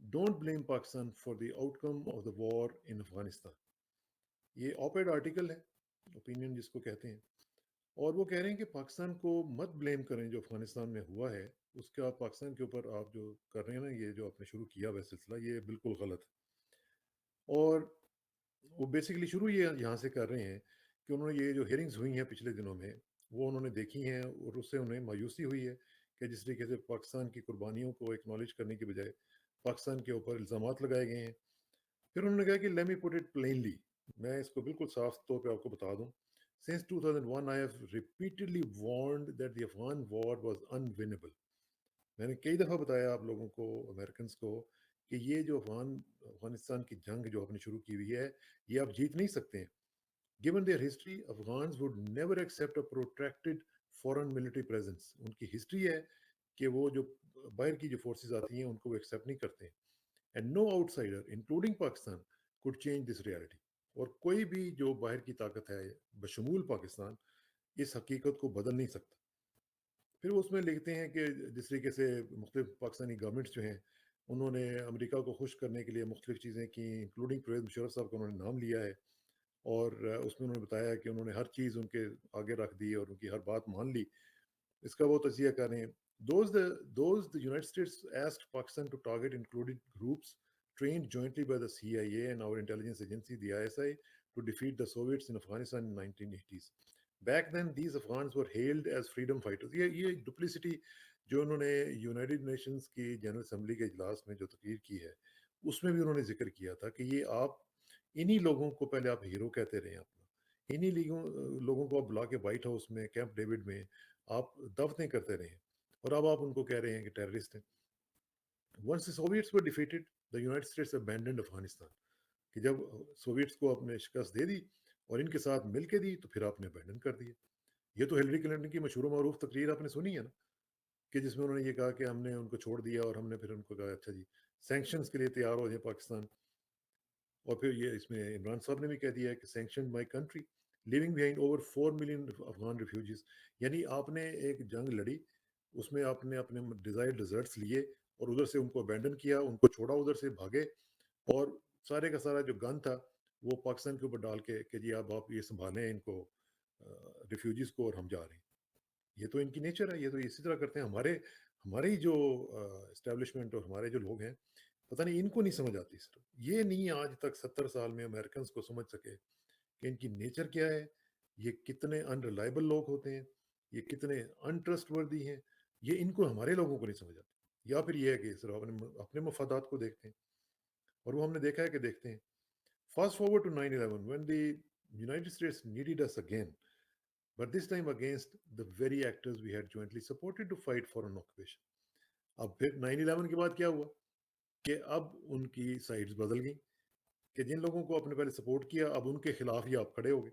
Don't blame Pakistan for the outcome of the war in Afghanistan. یہ op-ed article ہے, opinion جس کو کہتے ہیں, اور وہ کہہ رہے ہیں کہ پاکستان کو مت بلیم کریں جو افغانستان میں ہوا ہے, اس کا پاکستان کے اوپر آپ جو کر رہے ہیں نا, یہ جو آپ نے شروع کیا ہوا سلسلہ, یہ بالکل غلط ہے. اور وہ بیسیکلی شروع یہ یہاں سے کر رہے ہیں کہ انہوں نے یہ جو ہیئرنگز ہوئی ہیں پچھلے دنوں میں, وہ انہوں نے دیکھی ہیں, اور اس سے انہیں مایوسی ہوئی ہے کہ جس طریقے سے پاکستان کی قربانیوں کو ایکنالج کرنے کے بجائے پاکستان کے اوپر الزامات لگائے گئے ہیں. پھر انہوں نے کہا کہ let me put it plainly, میں اس کو بالکل صاف طور پہ آپ کو بتا دوں. Since 2001, I have repeatedly warned that the Afghan war was unwinnable. میں نے کئی دفعہ بتایا آپ لوگوں کو, امریکنز کو, کہ یہ جو افغانستان کی جنگ جو آپ نے شروع کی ہوئی ہے, یہ آپ جیت نہیں سکتے ہیں. Given their history, Afghans would never accept a protracted foreign military presence. ان کی ہسٹری ہے کہ وہ جو باہر کی جو فورسز آتی ہیں ان کو وہ ایکسیپٹ نہیں کرتے ہیں. And no outsider, including Pakistan, could change this reality. اور کوئی بھی جو باہر کی طاقت ہے بشمول پاکستان, اس حقیقت کو بدل نہیں سکتا. پھر اس میں لکھتے ہیں کہ جس طریقے سے مختلف پاکستانی گورنمنٹس جو ہیں انہوں نے امریکہ کو خوش کرنے کے لیے مختلف چیزیں کی, انکلوڈنگ پرویز مشرف صاحب کا انہوں نے نام لیا ہے, اور اس میں انہوں نے بتایا کہ انہوں نے ہر چیز ان کے آگے رکھ دی اور ان کی ہر بات مان لی. اس کا وہ تجزیہ کر رہے ہیں. The United States asked Pakistan to target included groups trained jointly by the CIA and our intelligence agency, the ISI, to defeat the Soviets in Afghanistan in 1980s. Back then, these Afghans were hailed as freedom fighters. یہ ڈپلیسٹی جو انہوں نے United nations کی general assembly کے اجلاس میں جو تقریر کی ہے, اس میں بھی انہوں نے ذکر کیا تھا کہ یہ آپ انہی لوگوں کو پہلے آپ ہیرو کہتے رہے ہیں, انہی لوگوں کو آپ بلا کے وائٹ ہاؤس میں, کیمپ ڈیوڈ میں آپ دعوتیں کرتے رہے ہیں, اور اب آپ ان کو کہہ رہے ہیں کہ ٹیررسٹ ہیں. Once the Soviets were defeated, the United States abandoned Afghanistan. کہ جب سوویٹس کو آپ نے شکست دے دی اور ان کے ساتھ مل کے دی, تو پھر آپ نے ابینڈن کر دیا. یہ تو ہلری کلنٹن کی مشہور و معروف تقریر آپ نے سنی ہے نا, کہ جس میں انہوں نے یہ کہا کہ ہم نے ان کو چھوڑ دیا, اور ہم نے پھر ان کو کہا اچھا جی سینکشنز کے لیے تیار ہو جائیں پاکستان. اور پھر یہ اس میں عمران صاحب نے بھی کہہ دیا ہے کہ sanction my country leaving behind over 4 million Afghan refugees. یعنی آپ نے ایک جنگ لڑی, اس میں آپ نے اپنے ڈیزائرڈ ریزلٹس لیے اور ادھر سے ان کو ابینڈن کیا, ان کو چھوڑا, ادھر سے بھاگے, اور سارے کا سارا جو گن تھا وہ پاکستان کے اوپر ڈال کے کہ جی اب آپ یہ سنبھالیں ان کو, ریفیوجیز کو, اور ہم جا رہے ہیں. یہ تو ان کی نیچر ہے, یہ تو اسی طرح کرتے ہیں. ہمارے ہی جو اسٹیبلشمنٹ اور ہمارے جو لوگ ہیں, پتہ نہیں ان کو نہیں سمجھ آتی. صرف یہ نہیں آج تک 70 سال میں امریکنز کو سمجھ سکے کہ ان کی نیچر کیا ہے, یہ کتنے انریلائبل لوگ ہوتے ہیں, یہ کتنے انٹرسٹ وردی ہیں. یہ ان کو ہمارے لوگوں کو نہیں سمجھ آتی, یا پھر یہ ہے کہ صرف اپنے مفادات کو دیکھتے ہیں, اور وہ ہم نے دیکھا ہے کہ دیکھتے ہیں. Fast forward to 9/11, when the United States needed us again, but this time against the very actors we had jointly supported to fight foreign occupation. اب پھر 9/11 کے بعد کیا ہوا کہ اب ان کی سائڈز بدل گئیں, کہ جن لوگوں کو آپ نے پہلے سپورٹ کیا, اب ان کے خلاف ہی آپ کھڑے ہو گئے.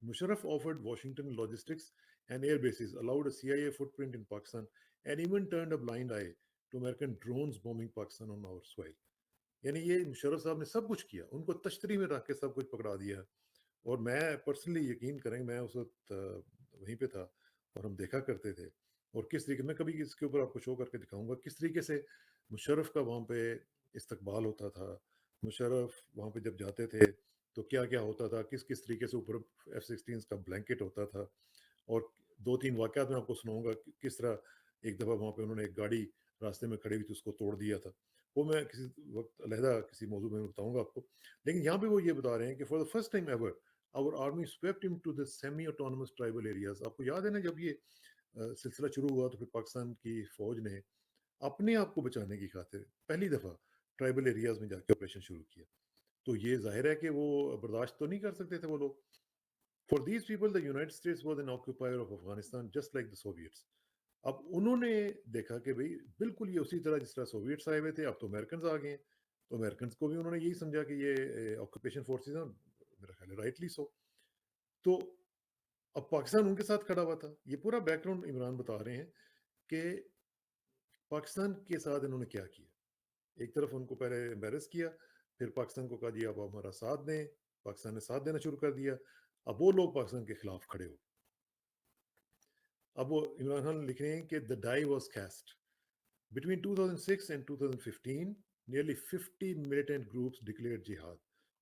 Musharraf offered Washington logistics and air bases, allowed a CIA footprint in Pakistan, and even turned a blind eye to American drones bombing Pakistan on our soil. یعنی یہ مشرف صاحب نے سب کچھ کیا, ان کو تشتری میں رکھ کے سب کچھ پکڑا دیا. اور میں پرسنلی یقین کریں, میں اس وقت وہیں پہ تھا اور ہم دیکھا کرتے تھے, اور کس طریقے, میں کبھی اس کے اوپر آپ کو شو کر کے دکھاؤں گا کس طریقے سے مشرف کا وہاں پہ استقبال ہوتا تھا. مشرف وہاں پہ جب جاتے تھے تو کیا کیا ہوتا تھا, کس کس طریقے سے اوپر F-16 کا بلینکٹ ہوتا تھا. اور 2-3 واقعات میں آپ کو سناؤں گا کس طرح ایک دفعہ وہاں پہ انہوں نے ایک گاڑی راستے میں کھڑی ہوئی تھی, اس کو توڑ دیا تھا. وہ میں کسی وقت علیحدہ کسی موضوع میں بتاؤں گا آپ کو. لیکن یہاں پہ وہ یہ بتا رہے ہیں کہ for the first time ever our army swept into the semi-autonomous tribal areas. آپ کو یاد ہے نا, جب یہ سلسلہ شروع ہوا تو پھر پاکستان کی فوج نے اپنے آپ کو بچانے کی خاطر پہلی دفعہ ٹرائبل ایریاز میں جا کے آپریشن شروع کیا. تو یہ ظاہر ہے کہ وہ برداشت تو نہیں کر سکتے تھے وہ لوگ. For these people, the United States was an occupier of Afghanistan just like the Soviets. اب انہوں نے دیکھا کہ بھئی بالکل یہ اسی طرح جس طرح سوویٹس آئے ہوئے تھے, اب تو امریکنز آ گئے ہیں, تو امریکنز کو بھی انہوں نے یہی سمجھا کہ یہ آکوپیشن فورسز ہیں, میرا خیال ہے رائٹلی سو. تو اب پاکستان ان کے ساتھ کھڑا ہوا تھا. یہ پورا بیک گراؤنڈ عمران بتا رہے ہیں کہ پاکستان کے ساتھ انہوں نے کیا کیا. ایک طرف ان کو پہلے امبیرس کیا, پھر پاکستان کو کہا جی آپ ہمارا ساتھ دیں, پاکستان نے ساتھ دینا شروع کر دیا. اب وہ لوگ پاکستان کے خلاف کھڑے ہو. اب وہ عمران خان لکھ رہے ہیں کہ the die was cast. Between 2006 and 2015, nearly 50 militant groups declared jihad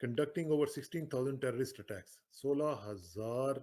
Conducting over 16,000 terrorist attacks. 16,000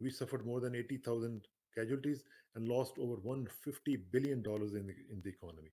We suffered more than 80,000 casualties and lost over $150 billion in the economy.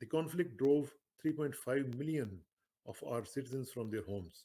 The conflict drove 3.5 million of our citizens from their homes.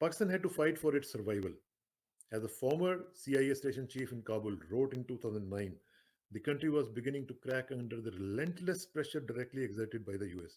Pakistan had to fight for its survival. As a former CIA station chief in Kabul wrote in 2009, the country was beginning to crack under the relentless pressure directly exerted by the US.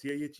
CIA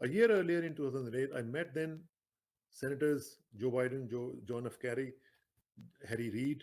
A year earlier in 2008, I met then Senators Joe Biden, John F. Kerry, Harry Reid.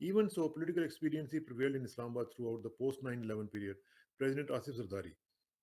Even so, political expediency prevailed in Islamabad throughout the post 9/11 period. President Asif Zardari.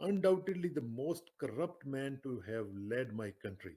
Undoubtedly the most corrupt man to have led my country.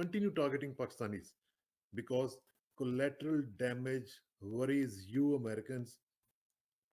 continue targeting Pakistanis because collateral damage worries you Americans.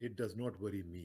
it does not worry me.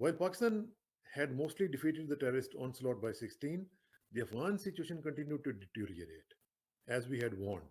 While Pakistan had mostly defeated the terrorist onslaught by 16, the Afghan situation continued to deteriorate as we had warned.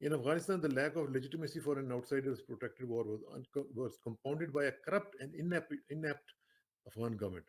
In Afghanistan, the lack of legitimacy for an outsider's protected war was compounded by a corrupt and inept Afghan government.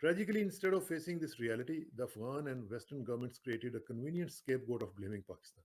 Tragically, instead of facing this reality, the Afghan and Western governments created a convenient scapegoat of blaming Pakistan.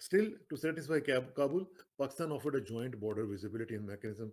Still, to satisfy Kabul, Pakistan offered a joint border visibility and mechanism,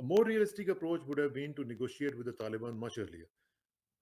A more realistic approach would have been to negotiate with the Taliban much earlier.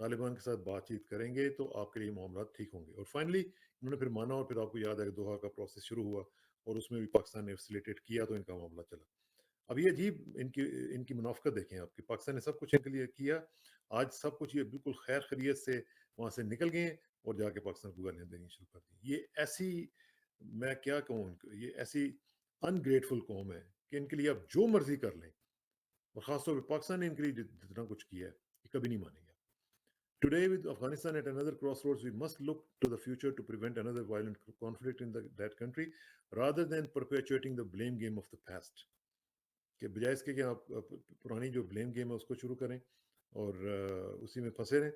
Taliban کے ساتھ بات چیت کریں گے تو آپ کے لیے معاملات ٹھیک ہوں گے. اور فائنلی انہوں نے پھر مانا اور پھر آپ کو یاد ہے کہ دوحہ کا پروسیس شروع ہوا اور اس میں بھی پاکستان نے فیسیلیٹیٹ کیا تو ان کا معاملہ چلا. اب یہ عجیب ان کی منافقت دیکھیں آپ کہ پاکستان نے سب کچھ ان کے لیے کیا, آج سب کچھ یہ بالکل خیر خیریت سے وہاں سے نکل گئے اور جا کے پاکستان کو گالیاں دینی شروع کر دی. یہ ایسی, میں کیا کہوں ان کو, یہ ایسی انگریٹفل قوم ہے کہ ان کے لیے آپ جو مرضی کر لیں, اور خاص طور پہ پاکستان نے ان کے لیے جتنا کچھ کیا ہے یہ کبھی نہیں مانیں گے. Today, with Afghanistan at another crossroads, we must look to the future to prevent another violent conflict in that country rather than perpetuating the blame game of the past. کہ بجائے اس کے کہ آپ پرانی جو بلیم گیم ہے اس کو شروع کریں اور اسی میں پھنسے رہیں.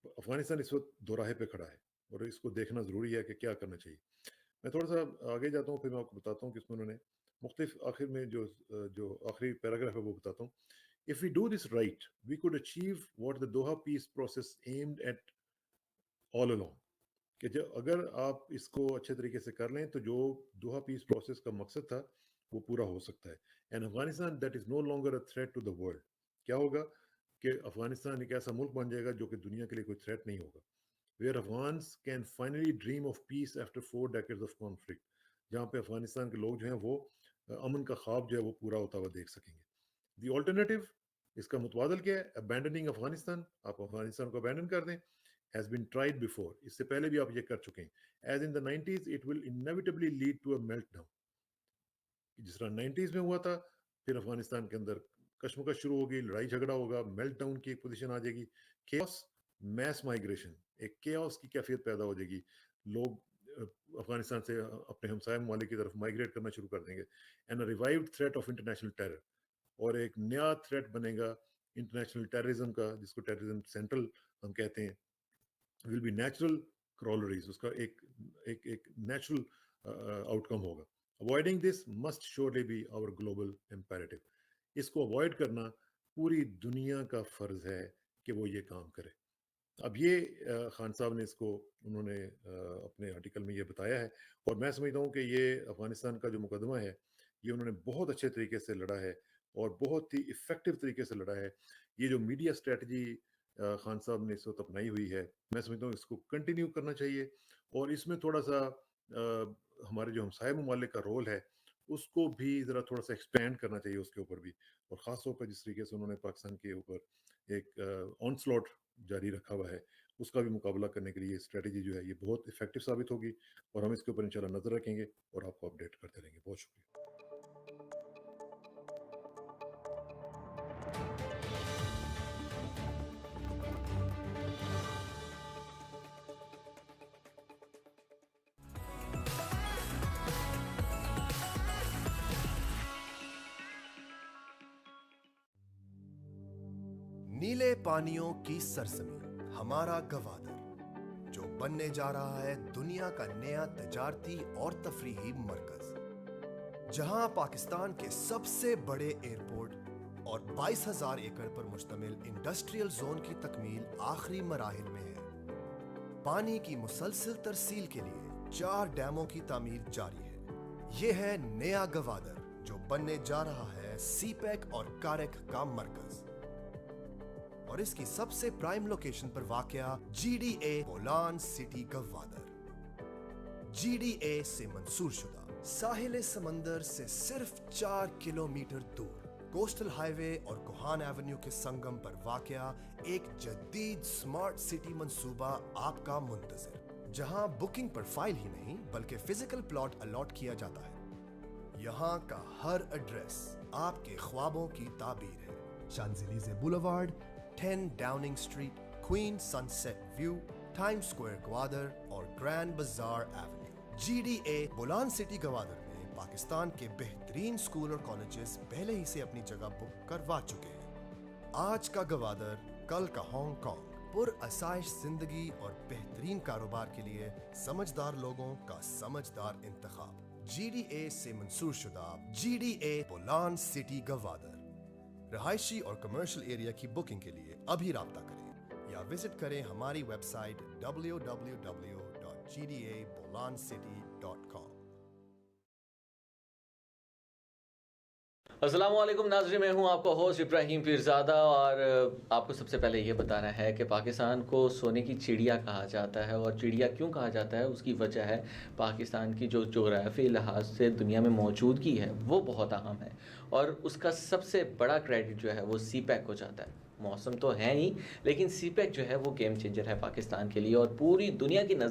افغانستان اس وقت دوراہے پہ کھڑا ہے اور اس کو دیکھنا ضروری ہے کہ کیا کرنا چاہیے. میں تھوڑا سا آگے جاتا ہوں, پھر میں آپ کو بتاتا ہوں کہ اس میں انہوں نے مختلف آخر میں جو آخری پیراگراف ہے وہ بتاتا ہوں. If we do this right, we could achieve what the Doha peace process aimed at all along. کہ اگر آپ اس کو اچھے طریقے سے کر لیں تو جو دوحہ پیس پروسیس کا مقصد تھا وہ پورا ہو سکتا ہے. And Afghanistan that is no longer a threat to the world. کیا ہوگا کہ افغانستان ایک ایسا ملک بن جائے گا جو کہ دنیا کے لیے کوئی تھریٹ نہیں ہوگا. Where Afghans can finally dream of peace after 4 decades of conflict, جہاں پہ افغانستان کے لوگ جو ہیں وہ امن کا خواب جو ہے وہ پورا ہوتا ہوا دیکھ سکیں گے. دی آلٹرنیٹو, اس کا متبادل کیا ہے؟ ابینڈننگ افغانستان, آپ افغانستان کو ابینڈن کر دیں. has been tried before, اس سے پہلے بھی آپ یہ کر چکے ہیں. as in the 90s it will inevitably lead to a meltdown. جس طرح 90s میں ہوا تھا, پھر افغانستان کے اندر کشمکش شروع ہوگی, لڑائی جھگڑا ہوگا, میلٹ ڈاؤن کی ایک پوزیشن آ جائے گی, کیوس, میس مائگریشن, ایک کیوس کی کیفیت پیدا ہو جائے گی. لوگ افغانستان سے اپنے ہمسائے ممالک کی طرف مائگریٹ کرنا شروع کر دیں گے. And a revived threat of international terror, اور ایک نیا تھریٹ بنے گا انٹرنیشنل ٹیررزم کا, جس کو ٹیررزم سینٹرل ہم کہتے ہیں. will be natural corollaries, اس کا ایک نیچرل آؤٹ کم ہوگا. avoiding this must surely be our global imperative. اس کو اوائڈ کرنا پوری دنیا کا فرض ہے کہ وہ یہ کام کرے. اب یہ خان صاحب نے اس کو انہوں نے اپنے آرٹیکل میں یہ بتایا ہے, اور میں سمجھتا ہوں کہ یہ افغانستان کا جو مقدمہ ہے یہ انہوں نے بہت اچھے طریقے سے لڑا ہے اور بہت ہی افیکٹو طریقے سے لڑا ہے. یہ جو میڈیا اسٹریٹجی خان صاحب نے اس وقت اپنائی ہوئی ہے, میں سمجھتا ہوں اس کو کنٹینیو کرنا چاہیے, اور اس میں تھوڑا سا ہمارے جو ہمسائے ممالک کا رول ہے اس کو بھی ذرا تھوڑا سا ایکسپینڈ کرنا چاہیے اس کے اوپر بھی. اور خاص طور پر جس طریقے سے انہوں نے پاکستان کے اوپر ایک آن سلاٹ جاری رکھا ہوا ہے, اس کا بھی مقابلہ کرنے کے لیے اسٹریٹجی جو ہے یہ بہت افیکٹو ثابت ہوگی, اور ہم اس کے اوپر انشاءاللہ نظر رکھیں گے اور آپ کو اپڈیٹ کرتے رہیں گے. بہت شکریہ. نیلے پانیوں کی سرزمین ہمارا گوادر, جو بننے جا رہا ہے دنیا کا نیا تجارتی اور تفریحی مرکز, جہاں پاکستان کے سب سے بڑے ایئرپورٹ اور 22,000 ایکڑ پر مشتمل انڈسٹریل زون کی تکمیل آخری مراحل میں ہے. پانی کی مسلسل ترسیل کے لیے 4 ڈیموں کی تعمیر جاری ہے. یہ ہے نیا گوادر, جو بننے جا رہا ہے سی پیک اور کاریک کا مرکز, اور اس کی سب سے پرائم لوکیشن پر واقع G D A Bolan city Gwadar. G D A سے منصور شدہ, ساحل سمندر سے صرف 4 کلومیٹر دور, کوسٹل ہائی وے اور کوہان ایونیو کے سنگم پر واقع ایک جدید سمارٹ سٹی منصوبہ آپ کا منتظر, جہاں بکنگ پر فائل ہی نہیں بلکہ فزیکل پلاٹ الاٹ کیا جاتا ہے. یہاں کا ہر ایڈریس آپ کے خوابوں کی تعبیر ہے. Champs Elysees boulevard, 10 Downing street, queen sunset view, time square Gwadar اور grand bazaar avenue. G D A Bolan city Gwadar میں پاکستان کے بہترین اسکول اور کالجز پہلے ہی سے اپنی جگہ بک کروا چکے ہیں. آج کا گوادر, کل کا ہانگ کانگ, پر آسائش زندگی اور بہترین کاروبار کے لیے سمجھدار لوگوں کا سمجھدار انتخاب. جی ڈی اے سے منصور شدہ G D A Bolan city Gwadar. رہائشی اور کمرشل ایریا کی بکنگ کے لیے ابھی رابطہ کریں یا وزٹ کریں ہماری ویب سائٹ www.gdabolancity.com. السلام علیکم ناظرین، میں ہوں آپ کا ہوسٹ ابراہیم پیرزادہ، اور آپ کو سب سے پہلے یہ بتانا ہے کہ پاکستان کو سونے کی چڑیا کہا جاتا ہے، اور چڑیا کیوں کہا جاتا ہے اس کی وجہ ہے پاکستان کی جو جغرافی لحاظ سے دنیا میں موجودگی ہے وہ بہت اہم ہے، اور اس کا سب سے بڑا کریڈٹ جو ہے وہ سی پیک کو جاتا ہے۔ موسم تو ہے ہی، لیکن سی پیک جو ہے وہ گیم چینجر ہے پاکستان کے لیے، اور پوری دنیا کی نظریں